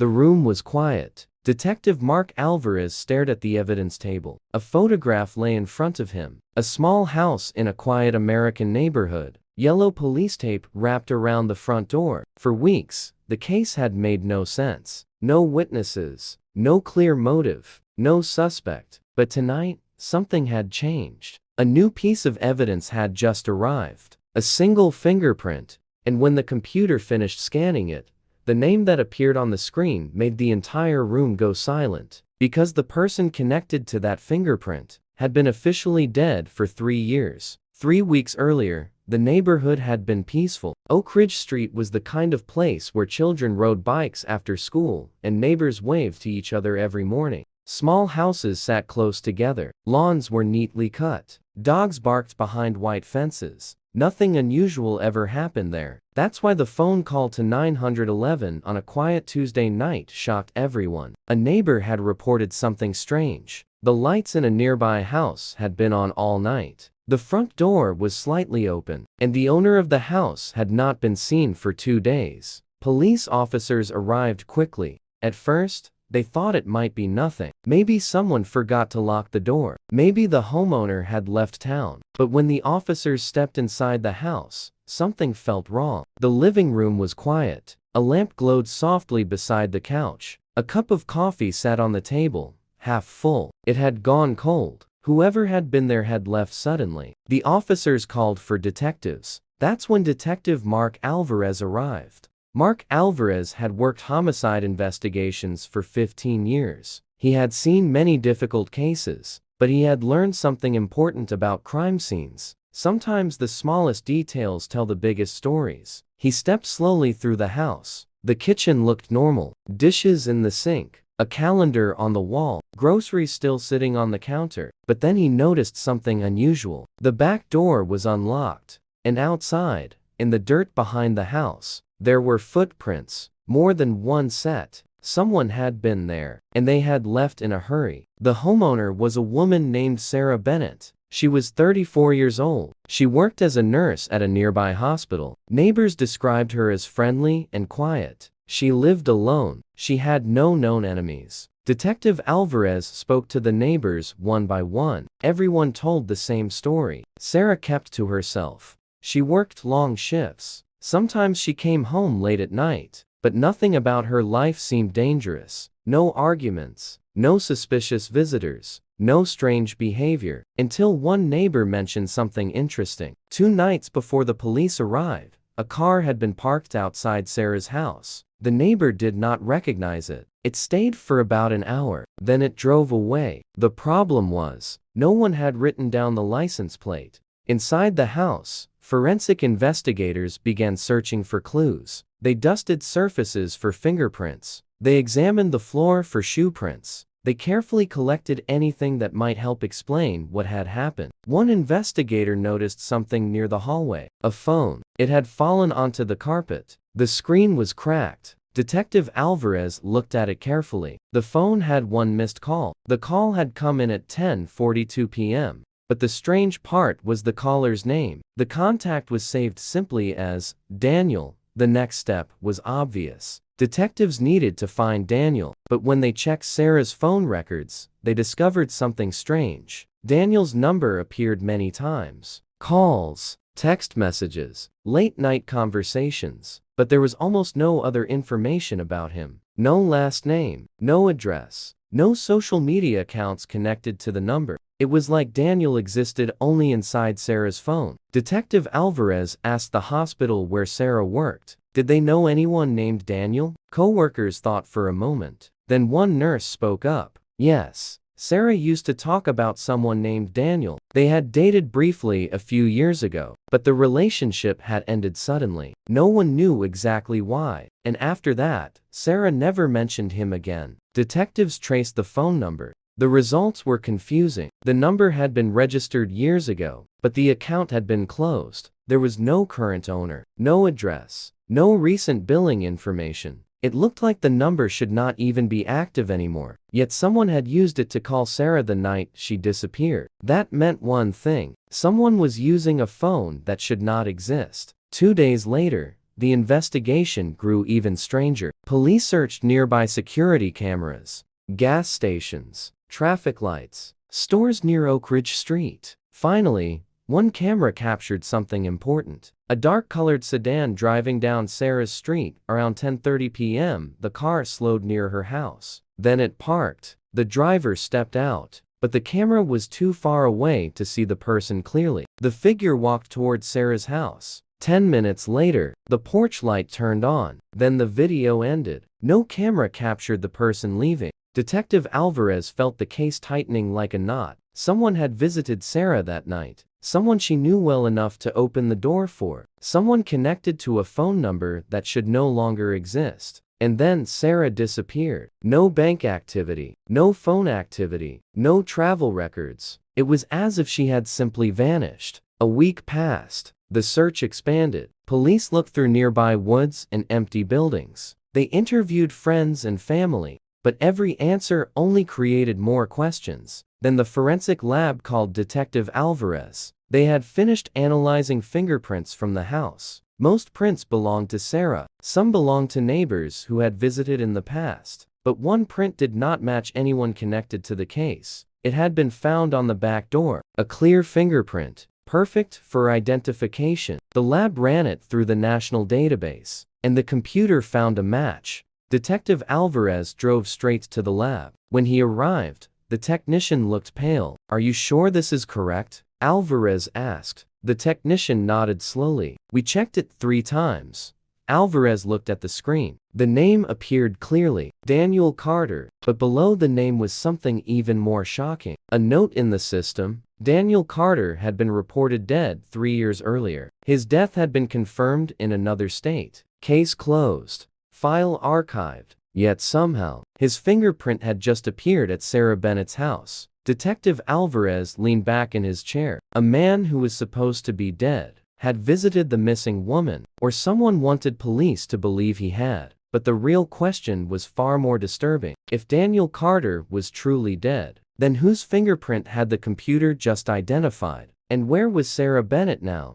The room was quiet. Detective Mark Alvarez stared at the evidence table. A photograph lay in front of him. A small house in a quiet American neighborhood. Yellow police tape wrapped around the front door. For weeks, the case had made no sense. No witnesses. No clear motive. No suspect. But tonight, something had changed. A new piece of evidence had just arrived. A single fingerprint. And when the computer finished scanning it, the name that appeared on the screen made the entire room go silent, because the person connected to that fingerprint had been officially dead for 3 years. 3 weeks earlier, the neighborhood had been peaceful. Oak Ridge Street was the kind of place where children rode bikes after school and neighbors waved to each other every morning. Small houses sat close together. Lawns were neatly cut. Dogs barked behind white fences. Nothing unusual ever happened there. That's why the phone call to 911 on a quiet Tuesday night shocked everyone. A neighbor had reported something strange. The lights in a nearby house had been on all night. The front door was slightly open, and the owner of the house had not been seen for 2 days. Police officers arrived quickly. At first, they thought it might be nothing. Maybe someone forgot to lock the door. Maybe the homeowner had left town. But when the officers stepped inside the house, something felt wrong. The living room was quiet. A lamp glowed softly beside the couch. A cup of coffee sat on the table, half full. It had gone cold. Whoever had been there had left suddenly. The officers called for detectives. That's when Detective Mark Alvarez arrived. Mark Alvarez had worked homicide investigations for 15 years. He had seen many difficult cases, but he had learned something important about crime scenes. Sometimes the smallest details tell the biggest stories. He stepped slowly through the house. The kitchen looked normal. Dishes in the sink, a calendar on the wall, groceries still sitting on the counter. But then he noticed something unusual. The back door was unlocked, and outside, in the dirt behind the house, there were footprints, more than one set. Someone had been there, and they had left in a hurry. The homeowner was a woman named Sarah Bennett. She was 34 years old. She worked as a nurse at a nearby hospital. Neighbors described her as friendly and quiet. She lived alone. She had no known enemies. Detective Alvarez spoke to the neighbors one by one. Everyone told the same story. Sarah kept to herself. She worked long shifts. Sometimes she came home late at night, but nothing about her life seemed dangerous. No arguments, no suspicious visitors, no strange behavior, until one neighbor mentioned something interesting. 2 nights before the police arrived, a car had been parked outside Sarah's house. The neighbor did not recognize it. It stayed for about an hour, then it drove away. The problem was, no one had written down the license plate. Inside the house, forensic investigators began searching for clues. They dusted surfaces for fingerprints. They examined the floor for shoe prints. They carefully collected anything that might help explain what had happened. One investigator noticed something near the hallway. A phone. It had fallen onto the carpet. The screen was cracked. Detective Alvarez looked at it carefully. The phone had one missed call. The call had come in at 10:42 p.m. But the strange part was the caller's name. The contact was saved simply as Daniel. The next step was obvious. Detectives needed to find Daniel, but when they checked Sarah's phone records, they discovered something strange. Daniel's number appeared many times. Calls, text messages, late-night conversations, but there was almost no other information about him. No last name, no address, no social media accounts connected to the number. It was like Daniel existed only inside Sarah's phone. Detective Alvarez asked the hospital where Sarah worked. Did they know anyone named Daniel? Co-workers thought for a moment. Then one nurse spoke up. Yes, Sarah used to talk about someone named Daniel. They had dated briefly a few years ago, but the relationship had ended suddenly. No one knew exactly why. And after that, Sarah never mentioned him again. Detectives traced the phone number. The results were confusing. The number had been registered years ago, but the account had been closed. There was no current owner, no address, no recent billing information. It looked like the number should not even be active anymore. Yet someone had used it to call Sarah the night she disappeared. That meant one thing. Someone was using a phone that should not exist. 2 days later, the investigation grew even stranger. Police searched nearby security cameras, gas stations, traffic lights, stores near Oak Ridge Street. Finally, one camera captured something important. A dark-colored sedan driving down Sarah's street around 10:30 p.m. The car slowed near her house. Then it parked. The driver stepped out, but the camera was too far away to see the person clearly. The figure walked towards Sarah's house. 10 minutes later, the porch light turned on. Then the video ended. No camera captured the person leaving. Detective Alvarez felt the case tightening like a knot. Someone had visited Sarah that night. Someone she knew well enough to open the door for. Someone connected to a phone number that should no longer exist. And then Sarah disappeared. No bank activity, no phone activity, no travel records. It was as if she had simply vanished. A week passed. The search expanded. Police looked through nearby woods and empty buildings. They interviewed friends and family, but every answer only created more questions. Then the forensic lab called Detective Alvarez. They had finished analyzing fingerprints from the house. Most prints belonged to Sarah. Some belonged to neighbors who had visited in the past. But one print did not match anyone connected to the case. It had been found on the back door. A clear fingerprint, perfect for identification. The lab ran it through the national database, and the computer found a match. Detective Alvarez drove straight to the lab. When he arrived, the technician looked pale. "Are you sure this is correct?" Alvarez asked. The technician nodded slowly. "We checked it 3 times. Alvarez looked at the screen. The name appeared clearly, Daniel Carter, but below the name was something even more shocking. A note in the system. Daniel Carter had been reported dead 3 years earlier. His death had been confirmed in another state. Case closed. File archived. Yet somehow, his fingerprint had just appeared at Sarah Bennett's house. Detective Alvarez leaned back in his chair. A man who was supposed to be dead had visited the missing woman, or someone wanted police to believe he had. But the real question was far more disturbing. If Daniel Carter was truly dead, then whose fingerprint had the computer just identified? And where was Sarah Bennett now?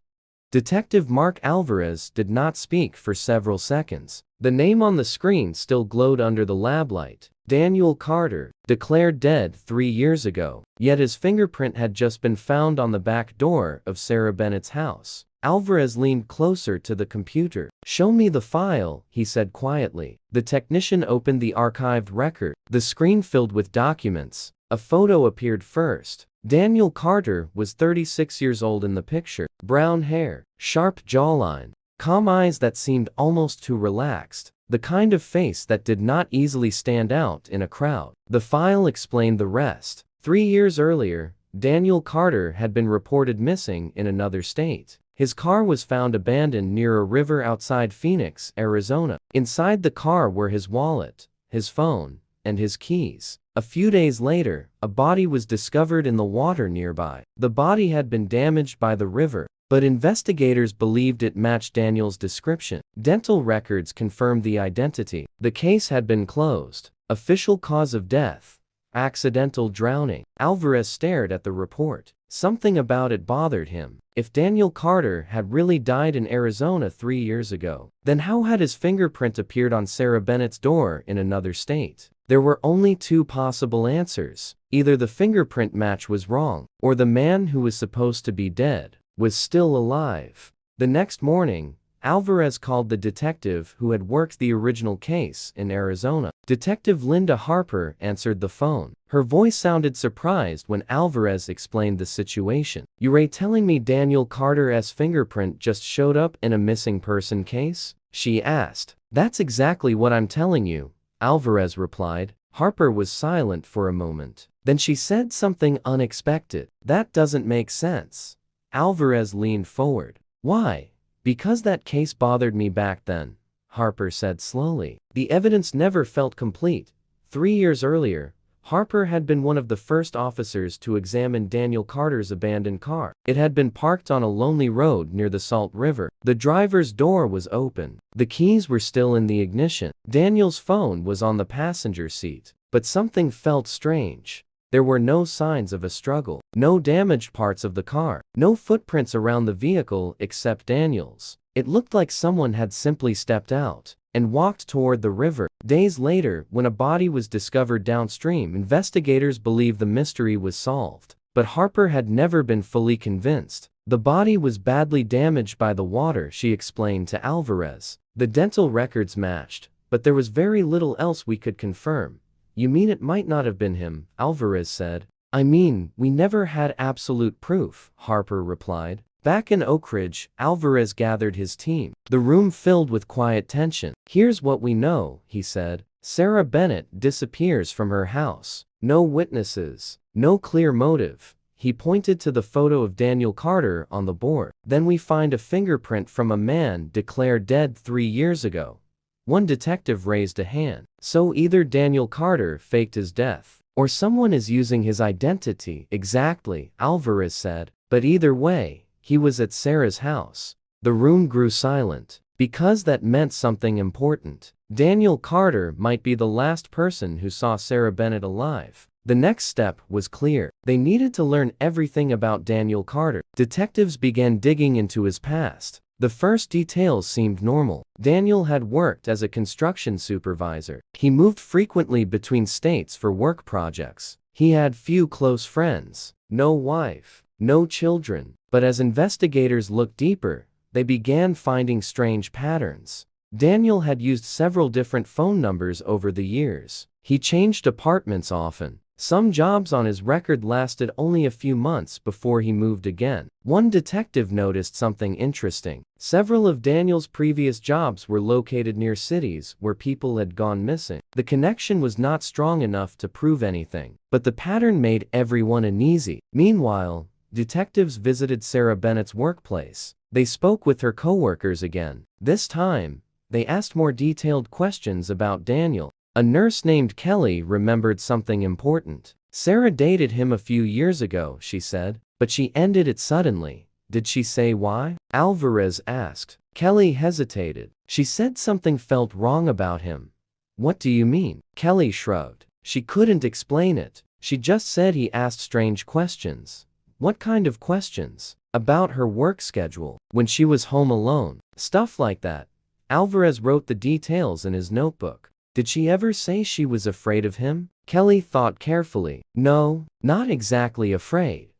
Detective Mark Alvarez did not speak for several seconds. The name on the screen still glowed under the lab light. Daniel Carter, declared dead 3 years ago, yet his fingerprint had just been found on the back door of Sarah Bennett's house. Alvarez leaned closer to the computer. "Show me the file," he said quietly. The technician opened the archived record. The screen filled with documents. A photo appeared first. Daniel Carter was 36 years old in the picture. Brown hair, sharp jawline, calm eyes that seemed almost too relaxed. The kind of face that did not easily stand out in a crowd. The file explained the rest. 3 years earlier, Daniel Carter had been reported missing in another state. His car was found abandoned near a river outside Phoenix, Arizona. Inside the car were his wallet, his phone, and his keys. A few days later, a body was discovered in the water nearby. The body had been damaged by the river, but investigators believed it matched Daniel's description. Dental records confirmed the identity. The case had been closed. Official cause of death: accidental drowning. Alvarez stared at the report. Something about it bothered him. If Daniel Carter had really died in Arizona 3 years ago, then how had his fingerprint appeared on Sarah Bennett's door in another state? There were only 2 possible answers. Either the fingerprint match was wrong, or the man who was supposed to be dead was still alive. The next morning, Alvarez called the detective who had worked the original case in Arizona. Detective Linda Harper answered the phone. Her voice sounded surprised when Alvarez explained the situation. "You're telling me Daniel Carter's fingerprint just showed up in a missing person case?" she asked. "That's exactly what I'm telling you," Alvarez replied. Harper was silent for a moment. Then she said something unexpected. "That doesn't make sense." Alvarez leaned forward. "Why?" "Because that case bothered me back then," Harper said slowly. The evidence never felt complete. 3 years earlier, Harper had been one of the first officers to examine Daniel Carter's abandoned car. It had been parked on a lonely road near the Salt River. The driver's door was open. The keys were still in the ignition. Daniel's phone was on the passenger seat. But something felt strange. There were no signs of a struggle, no damaged parts of the car, no footprints around the vehicle except Daniel's. It looked like someone had simply stepped out and walked toward the river. Days later, when a body was discovered downstream, investigators believed the mystery was solved. But Harper had never been fully convinced. The body was badly damaged by the water, she explained to Alvarez. The dental records matched, but there was very little else we could confirm. You mean it might not have been him? Alvarez said. I mean, we never had absolute proof, Harper replied. Back in Oak Ridge, Alvarez gathered his team. The room filled with quiet tension. Here's what we know, he said. Sarah Bennett disappears from her house. No witnesses. No clear motive. He pointed to the photo of Daniel Carter on the board. Then we find a fingerprint from a man declared dead 3 years ago. One detective raised a hand. So either Daniel Carter faked his death, or someone is using his identity. Exactly, Alvarez said. But either way, he was at Sarah's house. The room grew silent. Because that meant something important. Daniel Carter might be the last person who saw Sarah Bennett alive. The next step was clear. They needed to learn everything about Daniel Carter. Detectives began digging into his past. The first details seemed normal. Daniel had worked as a construction supervisor. He moved frequently between states for work projects. He had few close friends, no wife, no children. But as investigators looked deeper, they began finding strange patterns. Daniel had used several different phone numbers over the years. He changed apartments often. Some jobs on his record lasted only a few months before he moved again. One detective noticed something interesting. Several of Daniel's previous jobs were located near cities where people had gone missing. The connection was not strong enough to prove anything, but the pattern made everyone uneasy. Meanwhile, detectives visited Sarah Bennett's workplace. They spoke with her coworkers again. This time, they asked more detailed questions about Daniel. A nurse named Kelly remembered something important. Sarah dated him a few years ago, she said, but she ended it suddenly. Did she say why? Alvarez asked. Kelly hesitated. She said something felt wrong about him. What do you mean? Kelly shrugged. She couldn't explain it. She just said he asked strange questions. What kind of questions? About her work schedule, when she was home alone, stuff like that. Alvarez wrote the details in his notebook. Did she ever say she was afraid of him? Kelly thought carefully. No, not exactly afraid.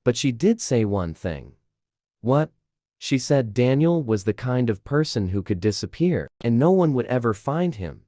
But she did say one thing. What? She said Daniel was the kind of person who could disappear, and no one would ever find him.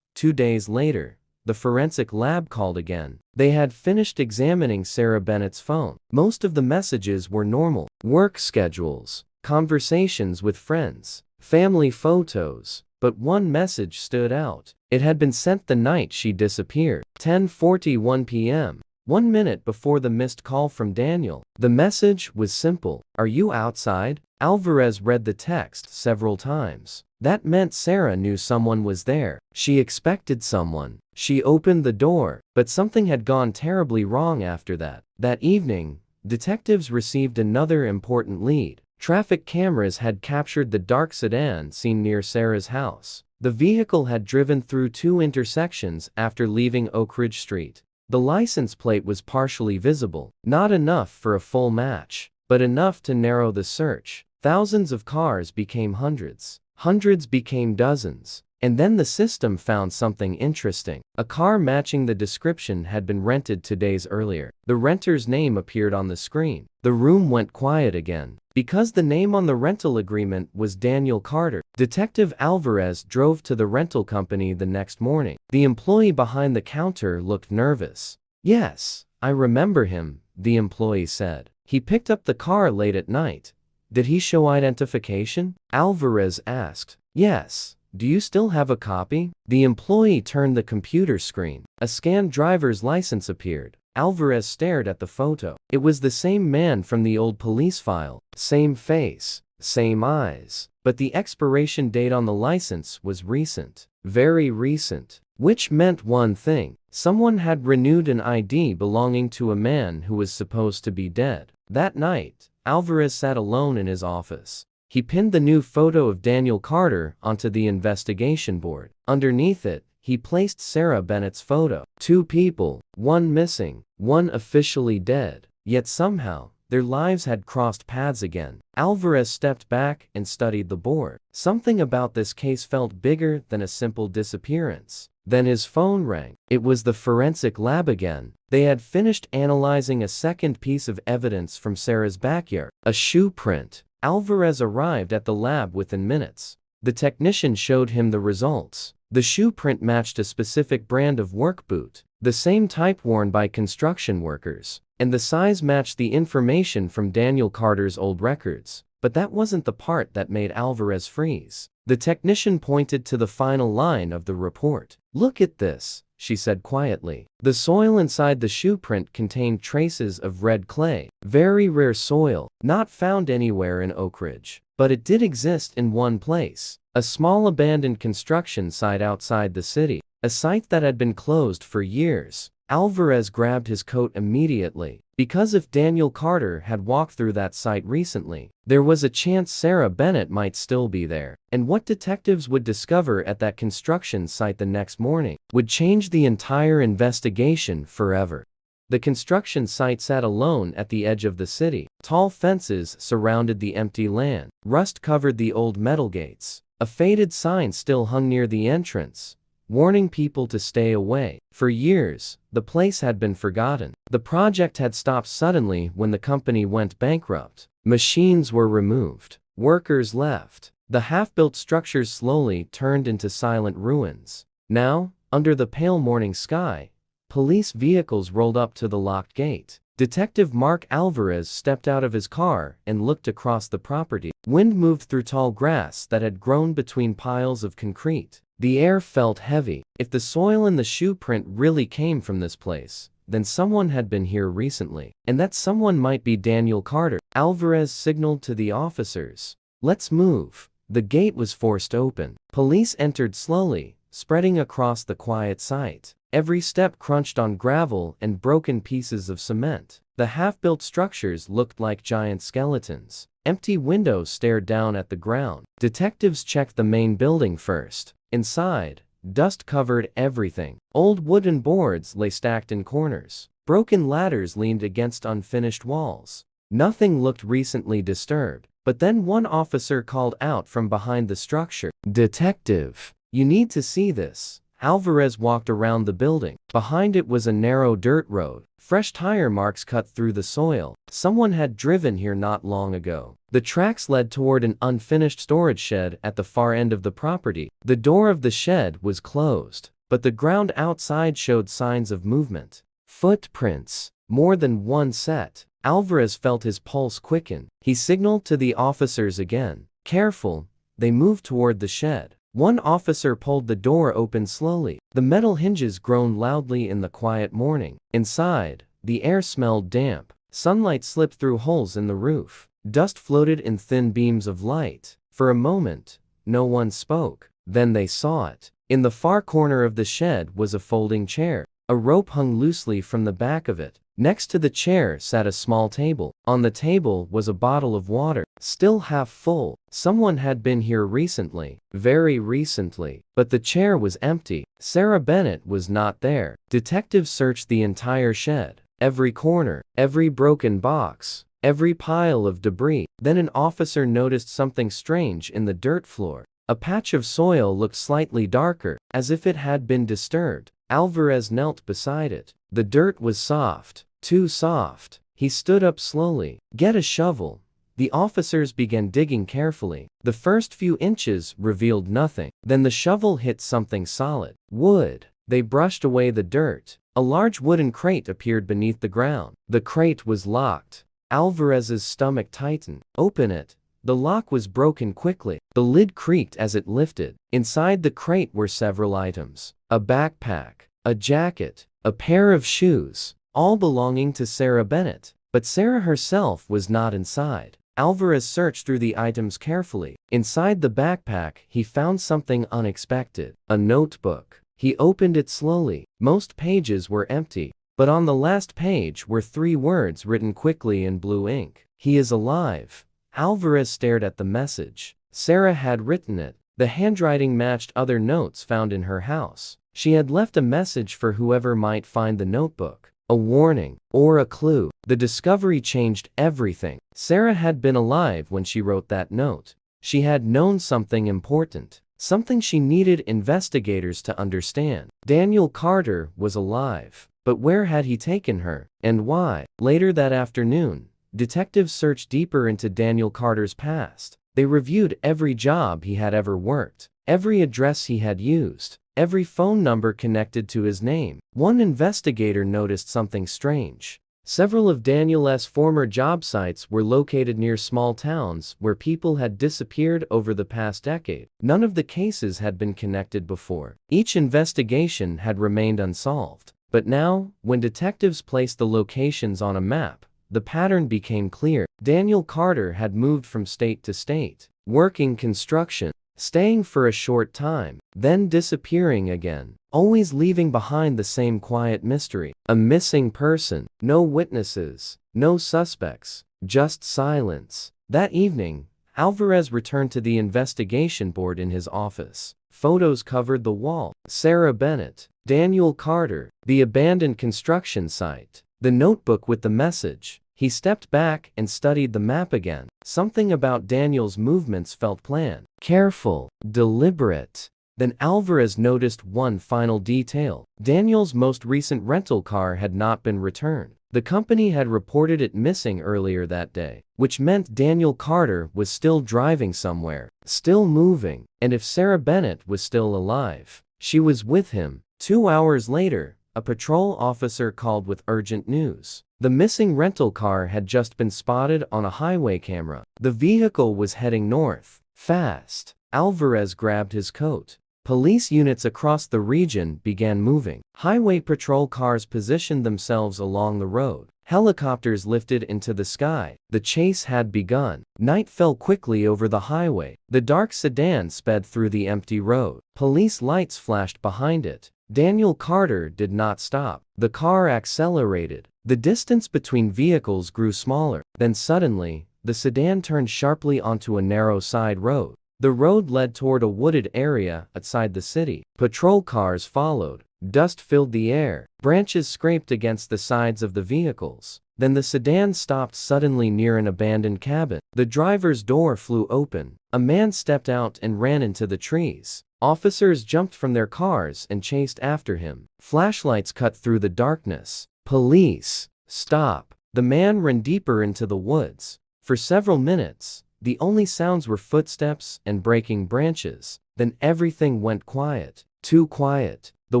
2 days later, the forensic lab called again. They had finished examining Sarah Bennett's phone. Most of the messages were normal. Work schedules, conversations with friends, family photos. But one message stood out. It had been sent the night she disappeared, 10:41 p.m., 1 minute before the missed call from Daniel. The message was simple. Are you outside? Alvarez read the text several times. That meant Sarah knew someone was there. She expected someone. She opened the door, but something had gone terribly wrong after that. That evening, detectives received another important lead. Traffic cameras had captured the dark sedan seen near Sarah's house. The vehicle had driven through 2 intersections after leaving Oak Ridge Street. The license plate was partially visible, not enough for a full match, but enough to narrow the search. Thousands of cars became hundreds. Hundreds became dozens. And then the system found something interesting. A car matching the description had been rented 2 days earlier. The renter's name appeared on the screen. The room went quiet again. Because the name on the rental agreement was Daniel Carter, Detective Alvarez drove to the rental company the next morning. The employee behind the counter looked nervous. Yes, I remember him, the employee said. He picked up the car late at night. Did he show identification? Alvarez asked. Yes. Do you still have a copy? The employee turned the computer screen. A scanned driver's license appeared. Alvarez stared at the photo. It was the same man from the old police file. Same face, same eyes. But the expiration date on the license was recent. Very recent. Which meant one thing. Someone had renewed an ID belonging to a man who was supposed to be dead. That night, Alvarez sat alone in his office. He pinned the new photo of Daniel Carter onto the investigation board. Underneath it, he placed Sarah Bennett's photo. 2 people, 1 missing, 1 officially dead. Yet somehow, Their lives had crossed paths again. Alvarez stepped back and studied the board. Something about this case felt bigger than a simple disappearance. Then his phone rang. It was the forensic lab again. They had finished analyzing a second piece of evidence from Sarah's backyard, a shoe print. Alvarez arrived at the lab within minutes. The technician showed him the results. The shoe print matched a specific brand of work boot, the same type worn by construction workers, and the size matched the information from Daniel Carter's old records. But that wasn't the part that made Alvarez freeze. The technician pointed to the final line of the report. "Look at this," she said quietly. The soil inside the shoe print contained traces of red clay, very rare soil, not found anywhere in Oak Ridge. But it did exist in one place, a small abandoned construction site outside the city, a site that had been closed for years. Alvarez grabbed his coat immediately, because if Daniel Carter had walked through that site recently, there was a chance Sarah Bennett might still be there. And what detectives would discover at that construction site the next morning would change the entire investigation forever. The construction site sat alone at the edge of the city. Tall fences surrounded the empty land. Rust covered the old metal gates. A faded sign still hung near the entrance, warning people to stay away. For years, the place had been forgotten. The project had stopped suddenly when the company went bankrupt. Machines were removed. Workers left. The half-built structures slowly turned into silent ruins. Now, under the pale morning sky, police vehicles rolled up to the locked gate. Detective Mark Alvarez stepped out of his car and looked across the property. Wind moved through tall grass that had grown between piles of concrete. The air felt heavy. If the soil in the shoe print really came from this place, then someone had been here recently. And that someone might be Daniel Carter. Alvarez signaled to the officers. "Let's move." The gate was forced open. Police entered slowly, spreading across the quiet site. Every step crunched on gravel and broken pieces of cement. The half-built structures looked like giant skeletons. Empty windows stared down at the ground. Detectives checked the main building first. Inside, dust covered everything. Old wooden boards lay stacked in corners. Broken ladders leaned against unfinished walls. Nothing looked recently disturbed. But then one officer called out from behind the structure. "Detective, you need to see this." Alvarez walked around the building. Behind it was a narrow dirt road. Fresh tire marks cut through the soil. Someone had driven here not long ago. The tracks led toward an unfinished storage shed at the far end of the property. The door of the shed was closed, but the ground outside showed signs of movement. Footprints. More than one set. Alvarez felt his pulse quicken. He signaled to the officers again. "Careful." They moved toward the shed. One officer pulled the door open slowly. The metal hinges groaned loudly in the quiet morning. Inside, the air smelled damp. Sunlight slipped through holes in the roof. Dust floated in thin beams of light. For a moment, no one spoke. Then they saw it. In the far corner of the shed was a folding chair. A rope hung loosely from the back of it. Next to the chair sat a small table. On the table was a bottle of water, still half full. Someone had been here recently, very recently, but the chair was empty. Sarah Bennett was not there. Detectives searched the entire shed, every corner, every broken box, every pile of debris. Then an officer noticed something strange in the dirt floor. A patch of soil looked slightly darker, as if it had been disturbed. Alvarez knelt beside it. The dirt was soft, too soft. He stood up slowly. "Get a shovel." The officers began digging carefully. The first few inches revealed nothing. Then the shovel hit something solid. Wood. They brushed away the dirt. A large wooden crate appeared beneath the ground. The crate was locked. Alvarez's stomach tightened. "Open it." The lock was broken quickly. The lid creaked as it lifted. Inside the crate were several items. A backpack, a jacket, a pair of shoes, all belonging to Sarah Bennett. But Sarah herself was not inside. Alvarez searched through the items carefully. Inside the backpack, he found something unexpected. A notebook. He opened it slowly. Most pages were empty. But on the last page were 3 words written quickly in blue ink. "He is alive." Alvarez stared at the message. Sarah had written it. The handwriting matched other notes found in her house. She had left a message for whoever might find the notebook. a warning, or a clue. The discovery changed everything. Sarah had been alive when she wrote that note. She had known something important, something she needed investigators to understand. Daniel Carter was alive. But where had he taken her, and why? Later that afternoon, detectives searched deeper into Daniel Carter's past. They reviewed every job he had ever worked, every address he had used, every phone number connected to his name. One investigator noticed something strange. Several of Daniel's former job sites were located near small towns where people had disappeared over the past decade. None of the cases had been connected before. Each investigation had remained unsolved. But now, when detectives placed the locations on a map, the pattern became clear. Daniel Carter had moved from state to state, working construction, staying for a short time, then disappearing again, always leaving behind the same quiet mystery. A missing person, no witnesses, no suspects, just silence. That evening, Alvarez returned to the investigation board in his office. Photos covered the wall. Sarah Bennett, Daniel Carter, the abandoned construction site, the notebook with the message. He stepped back and studied the map again. Something about Daniel's movements felt planned, careful, deliberate. Then Alvarez noticed one final detail. Daniel's most recent rental car had not been returned. The company had reported it missing earlier that day, which meant Daniel Carter was still driving somewhere, still moving, and if Sarah Bennett was still alive, she was with him. 2 hours later, a patrol officer called with urgent news. The missing rental car had just been spotted on a highway camera. The vehicle was heading north, fast. Alvarez grabbed his coat. Police units across the region began moving. Highway patrol cars positioned themselves along the road. Helicopters lifted into the sky. The chase had begun. Night fell quickly over the highway. The dark sedan sped through the empty road. Police lights flashed behind it. Daniel Carter did not stop. The car accelerated. The distance between vehicles grew smaller. Then suddenly, the sedan turned sharply onto a narrow side road. The road led toward a wooded area outside the city. Patrol cars followed. Dust filled the air. Branches scraped against the sides of the vehicles. Then the sedan stopped suddenly near an abandoned cabin. The driver's door flew open. A man stepped out and ran into the trees. Officers jumped from their cars and chased after him. Flashlights cut through the darkness. Police, stop! The man ran deeper into the woods. For several minutes, the only sounds were footsteps and breaking branches. Then everything went quiet. Too quiet. The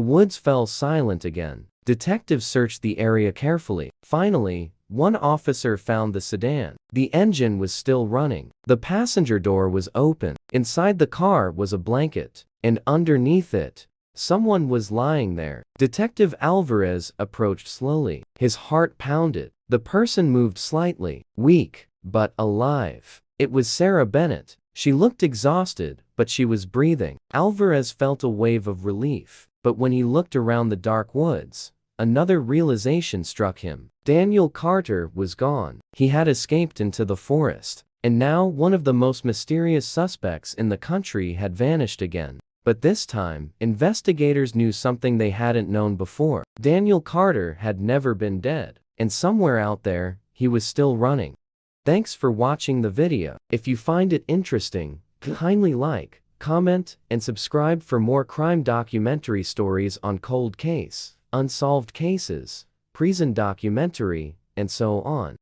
woods fell silent again. Detectives searched the area carefully. Finally, one officer found the sedan. The engine was still running. The passenger door was open. Inside the car was a blanket, and underneath it, someone was lying there. Detective Alvarez approached slowly. His heart pounded. The person moved slightly, weak, but alive. It was Sarah Bennett. She looked exhausted, but she was breathing. Alvarez felt a wave of relief. But when he looked around the dark woods, another realization struck him. Daniel Carter was gone. He had escaped into the forest. And now one of the most mysterious suspects in the country had vanished again. But this time, investigators knew something they hadn't known before. Daniel Carter had never been dead. And somewhere out there, he was still running. Thanks for watching the video. If you find it interesting, kindly like, comment, and subscribe for more crime documentary stories on cold case, unsolved cases, prison documentary, and so on.